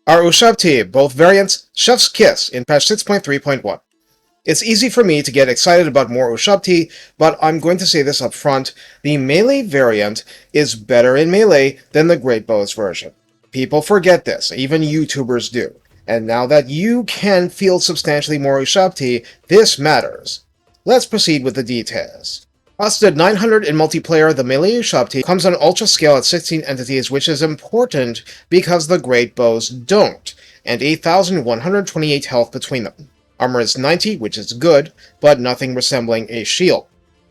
Our Ushabti, both variants, Chef's Kiss in patch 6.3.1. It's easy for me to get excited about more Ushabti, but I'm going to say this up front, the melee variant is better in melee than the Great Bows version. People forget this, even YouTubers do. And now that you can field substantially more Ushabti, this matters. Let's proceed with the details. Costed 900 in multiplayer, the melee Ushabti comes on ultra scale at 16 entities, which is important because the Great Bows don't, and 8,128 health between them. Armor is 90, which is good, but nothing resembling a shield.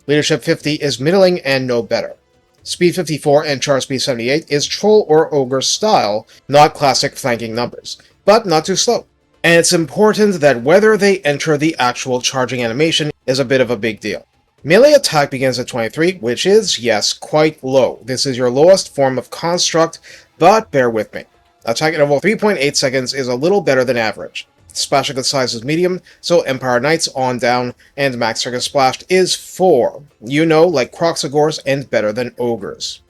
Leadership 50 is middling and no better. Speed 54 and charge speed 78 is Troll or Ogre style, not classic flanking numbers, but not too slow. And it's important that whether they enter the actual charging animation is a bit of a big deal. Melee attack begins at 23, which is, yes, quite low. This is your lowest form of construct, but bear with me. Attack interval 3.8 seconds is a little better than average. Splash target size is medium, so Empire Knights on down, and max target splashed is 4. You know, like Croxagores and better than Ogres.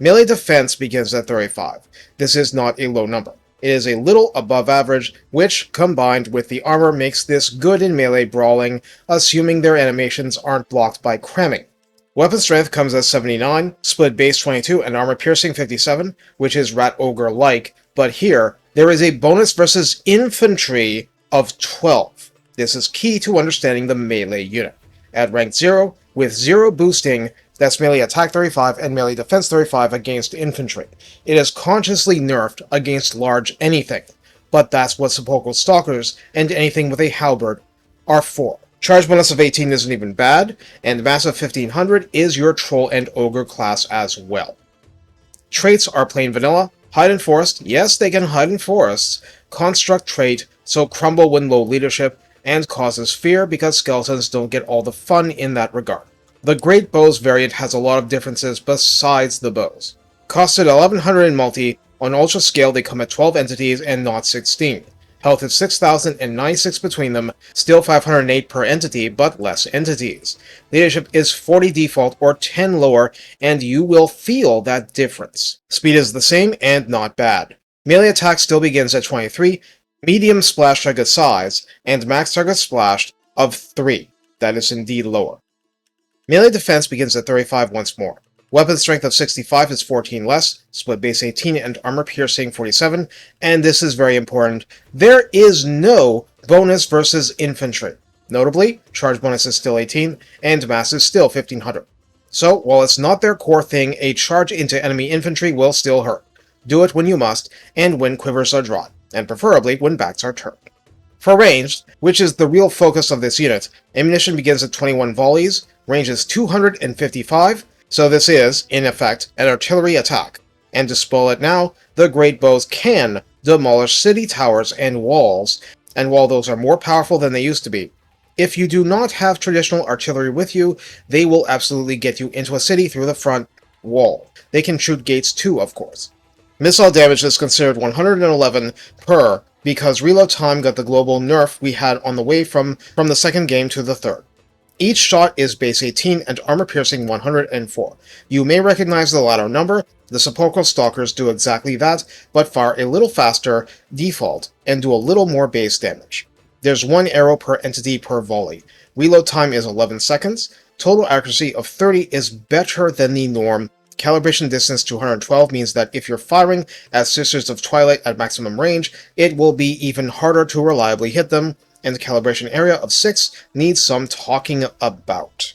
Melee defense begins at 35. This is not a low number. It is a little above average, which, combined with the armor, makes this good in melee brawling, assuming their animations aren't blocked by cramming. Weapon strength comes at 79, split base 22, and armor piercing 57, which is Rat Ogre-like, but here, there is a bonus versus infantry of 12. This is key to understanding the melee unit. At rank 0, with 0 boosting, that's melee attack 35 and melee defense 35 against infantry. It is consciously nerfed against large anything, but that's what sepulchral stalkers and anything with a halberd are for. Charge bonus of 18 isn't even bad, and massive 1500 is your troll and ogre class as well. Traits are plain vanilla. Hide in forest, yes they can hide in forests. Construct trait, so crumble when low leadership, and causes fear because skeletons don't get all the fun in that regard. The Great Bows variant has a lot of differences besides the bows. Costed 1100 in multi, on ultra scale they come at 12 entities and not 16. Health is 6,096 between them, still 508 per entity, but less entities. Leadership is 40 default or 10 lower, and you will feel that difference. Speed is the same and not bad. Melee attack still begins at 23, medium splash target size, and max target splashed of 3. That is indeed lower. Melee defense begins at 35 once more. Weapon strength of 65 is 14 less, split base 18 and armor piercing 47, and this is very important, there is no bonus versus infantry. Notably, charge bonus is still 18, and mass is still 1500. So, while it's not their core thing, a charge into enemy infantry will still hurt. Do it when you must, and when quivers are drawn, and preferably when backs are turned. For ranged, which is the real focus of this unit, ammunition begins at 21 volleys, range is 255, so this is, in effect, an artillery attack. And to spoil it now, the Great Bows can demolish city towers and walls, and while those are more powerful than they used to be, if you do not have traditional artillery with you, they will absolutely get you into a city through the front wall. They can shoot gates too, of course. Missile damage is considered 111 per, because reload time got the global nerf we had on the way from the second game to the third. Each shot is base 18 and armor piercing 104. You may recognize the latter number. The sepulchral stalkers do exactly that, but fire a little faster, default, and do a little more base damage. There's 1 arrow per entity per volley. Reload time is 11 seconds. Total accuracy of 30 is better than the norm. Calibration distance 212 means that if you're firing as Sisters of Twilight at maximum range, it will be even harder to reliably hit them, and the calibration area of 6 needs some talking about.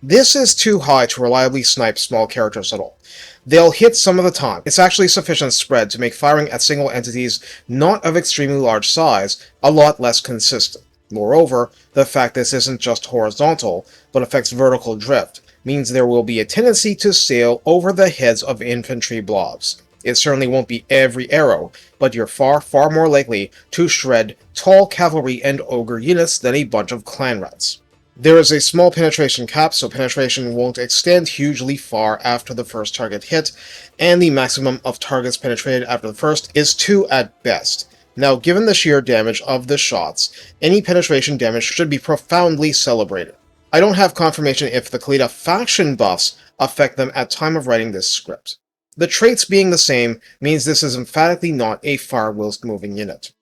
This is too high to reliably snipe small characters at all. They'll hit some of the time. It's actually sufficient spread to make firing at single entities not of extremely large size a lot less consistent. Moreover, the fact this isn't just horizontal, but affects vertical drift, means there will be a tendency to sail over the heads of infantry blobs. It certainly won't be every arrow, but you're far, far more likely to shred tall cavalry and ogre units than a bunch of clan rats. There is a small penetration cap, so penetration won't extend hugely far after the first target hit, and the maximum of targets penetrated after the first is 2 at best. Now, given the sheer damage of the shots, any penetration damage should be profoundly celebrated. I don't have confirmation if the Kalita faction buffs affect them at time of writing this script. The traits being the same means this is emphatically not a fire whilst moving unit.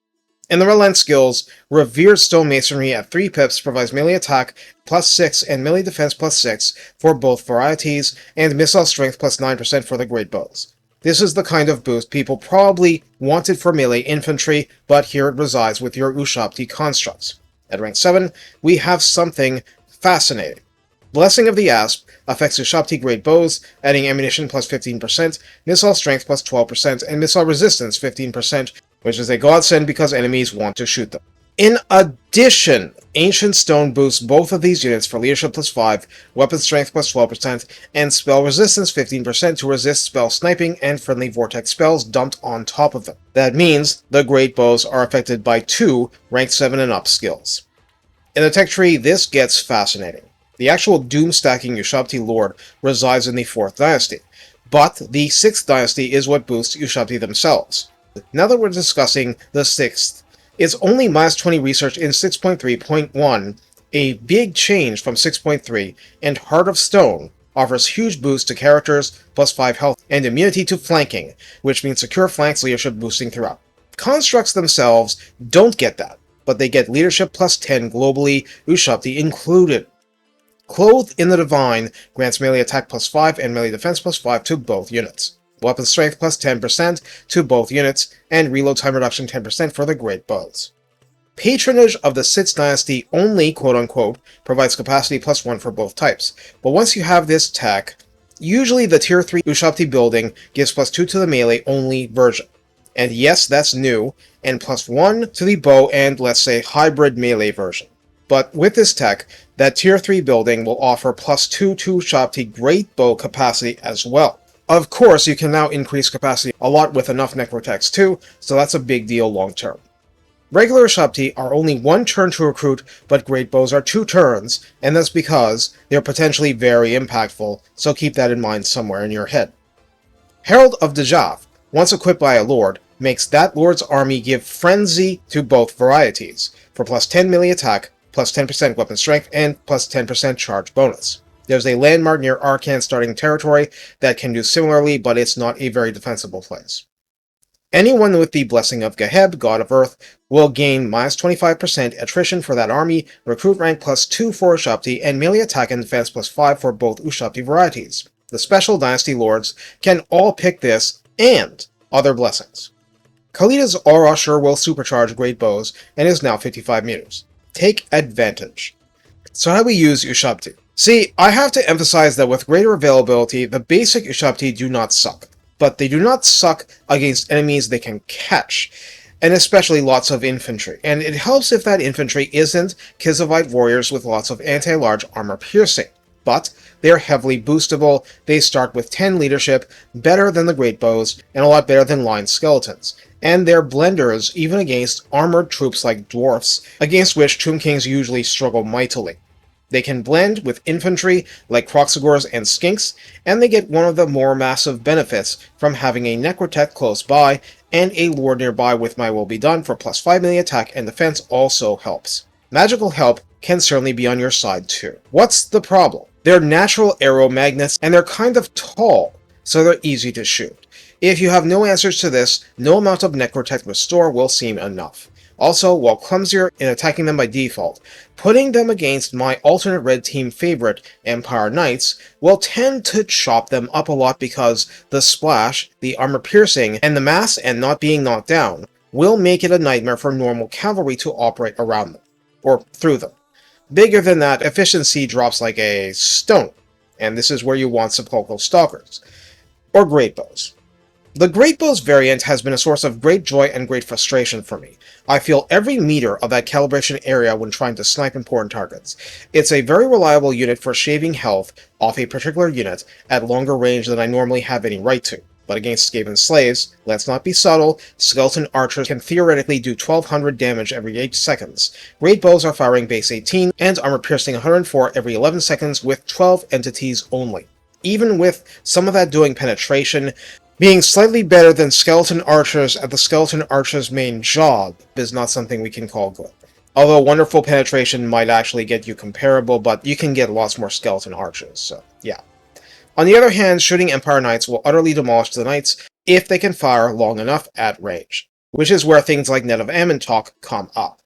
In the Relent skills, Revered Stonemasonry at 3 pips provides melee attack plus 6 and melee defense plus 6 for both varieties, and missile strength plus 9% for the great bows. This is the kind of boost people probably wanted for melee infantry, but here it resides with your Ushabti constructs. At rank 7, we have something fascinating. Blessing of the Asp affects Ushabti great bows, adding ammunition plus 15%, missile strength plus 12%, and missile resistance 15%, which is a godsend because enemies want to shoot them. In addition, Ancient Stone boosts both of these units for leadership plus 5, weapon strength plus 12%, and spell resistance 15% to resist spell sniping and friendly vortex spells dumped on top of them. That means the great bows are affected by 2 rank 7 and up skills. In the tech tree, this gets fascinating. The actual doom stacking Ushabti Lord resides in the 4th dynasty, but the 6th dynasty is what boosts Ushabti themselves. Now that we're discussing the 6th, it's only minus 20 research in 6.3.1, a big change from 6.3, and Heart of Stone offers huge boost to characters, plus 5 health, and immunity to flanking, which means secure flanks leadership boosting throughout. Constructs themselves don't get that, but they get leadership plus 10 globally, Ushabti included. Clothed in the Divine grants melee attack plus 5 and melee defense plus 5 to both units. Weapon strength plus 10% to both units, and reload time reduction 10% for the great bows. Patronage of the 6th dynasty only, quote-unquote, provides capacity plus 1 for both types, but once you have this tech, usually the tier 3 Ushabti building gives plus 2 to the melee only version. And yes, that's new, and plus 1 to the bow and, let's say, hybrid melee version. But with this tech, that tier 3 building will offer plus 2 to Ushabti great bow capacity as well. Of course, you can now increase capacity a lot with enough necrotechs too, so that's a big deal long term. Regular Ushabti are only 1 turn to recruit, but great bows are 2 turns, and that's because they're potentially very impactful, so keep that in mind somewhere in your head. Herald of Dejaf, once equipped by a lord, makes that lord's army give frenzy to both varieties, for plus 10 melee attack, plus 10% weapon strength, and plus 10% charge bonus. There's a landmark near Arcan starting territory that can do similarly, but it's not a very defensible place. Anyone with the Blessing of Geheb, God of Earth, will gain minus 25% attrition for that army, recruit rank plus 2 for Ushabti, and melee attack and defense plus 5 for both Ushabti varieties. The special dynasty lords can all pick this and other blessings. Khalid's Aura Sure will supercharge great bows and is now 55 meters. Take advantage. So how do we use Ushabti? See, I have to emphasize that with greater availability, the basic Ushabti do not suck. But they do not suck against enemies they can catch, and especially lots of infantry. And it helps if that infantry isn't Kizovite warriors with lots of anti-large armor piercing. But they're heavily boostable, they start with 10 leadership, better than the great bows, and a lot better than line skeletons. And they're blenders even against armored troops like dwarfs, against which Tomb Kings usually struggle mightily. They can blend with infantry like Kroxigors and Skinks, and they get one of the more massive benefits from having a Necrotech close by, and a Lord nearby with My Will Be Done for plus 5 melee attack and defense also helps. Magical help can certainly be on your side too. What's the problem? They're natural arrow magnets, and they're kind of tall, so they're easy to shoot. If you have no answers to this, no amount of Necrotech Restore will seem enough. Also, while clumsier in attacking them by default, putting them against my alternate red team favorite, Empire Knights, will tend to chop them up a lot because the splash, the armor piercing, and the mass and not being knocked down will make it a nightmare for normal cavalry to operate around them, or through them. Bigger than that, efficiency drops like a stone, and this is where you want sepulchral stalkers, or great bows. The Great Bows variant has been a source of great joy and great frustration for me. I feel every meter of that calibration area when trying to snipe important targets. It's a very reliable unit for shaving health off a particular unit at longer range than I normally have any right to. But against Skaven slaves, let's not be subtle, skeleton archers can theoretically do 1200 damage every 8 seconds. Great Bows are firing base 18 and armor piercing 104 every 11 seconds with 12 entities only. Even with some of that doing penetration, being slightly better than skeleton archers at the skeleton archer's main job is not something we can call good. Although wonderful penetration might actually get you comparable, but you can get lots more skeleton archers, so yeah. On the other hand, shooting Empire Knights will utterly demolish the Knights if they can fire long enough at range, which is where things like Net of Ammon talk come up.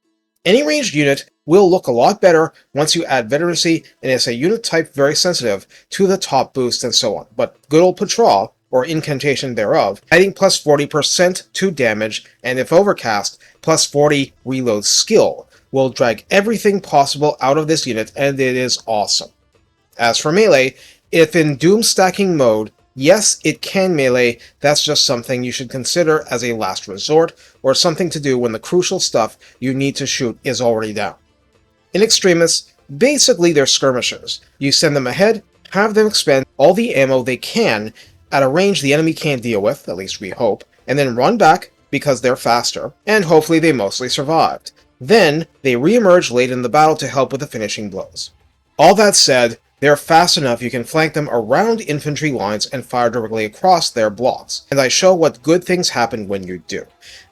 Any ranged unit will look a lot better once you add veterancy and is a unit type very sensitive to the top boost and so on, but good old Patrol, or incantation thereof, adding plus 40% to damage, and if overcast, plus 40 reload skill, will drag everything possible out of this unit, and it is awesome. As for melee, if in Doom stacking mode, yes, it can melee, that's just something you should consider as a last resort, or something to do when the crucial stuff you need to shoot is already down. In Extremis, basically they're skirmishers. You send them ahead, have them expend all the ammo they can at a range the enemy can't deal with, at least we hope, and then run back because they're faster, and hopefully they mostly survived. Then, they re-emerge late in the battle to help with the finishing blows. All that said, they're fast enough you can flank them around infantry lines and fire directly across their blocks, and I show what good things happen when you do.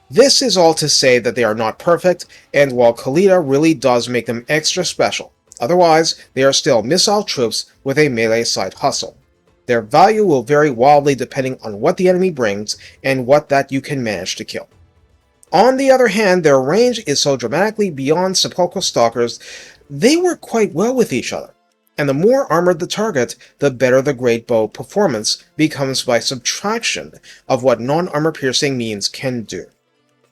This is all to say that they are not perfect, and while Khalida really does make them extra special, otherwise they are still missile troops with a melee side hustle. Their value will vary wildly depending on what the enemy brings and what that you can manage to kill. On the other hand, their range is so dramatically beyond Sepulchral Stalkers, they work quite well with each other. And the more armored the target, the better the Great Bow performance becomes by subtraction of what non-armor-piercing means can do.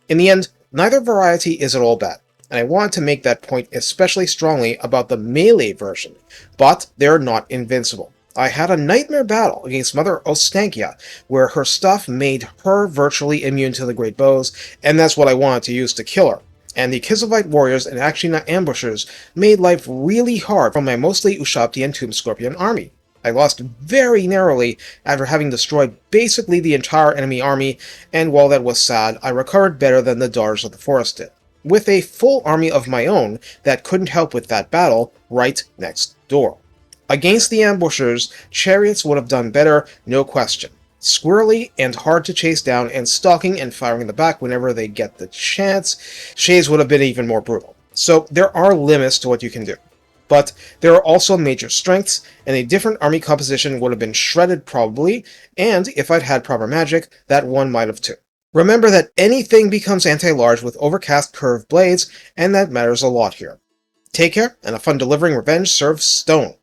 In the end, neither variety is at all bad, and I want to make that point especially strongly about the melee version, but they're not invincible. I had a nightmare battle against Mother Ostankia, where her stuff made her virtually immune to the Great Bows, and that's what I wanted to use to kill her. And the Kizilite warriors and Akshina ambushers made life really hard for my mostly Ushabti and Tomb Scorpion army. I lost very narrowly after having destroyed basically the entire enemy army, and while that was sad, I recovered better than the Daughters of the Forest did, with a full army of my own that couldn't help with that battle right next door. Against the ambushers, chariots would have done better, no question. Squirrely and hard to chase down, and stalking and firing in the back whenever they get the chance, Shades would have been even more brutal. So there are limits to what you can do. But there are also major strengths, and a different army composition would have been shredded probably, and if I'd had proper magic, that one might have too. Remember that anything becomes anti-large with overcast curved blades, and that matters a lot here. Take care, and a fun delivering revenge serves stone.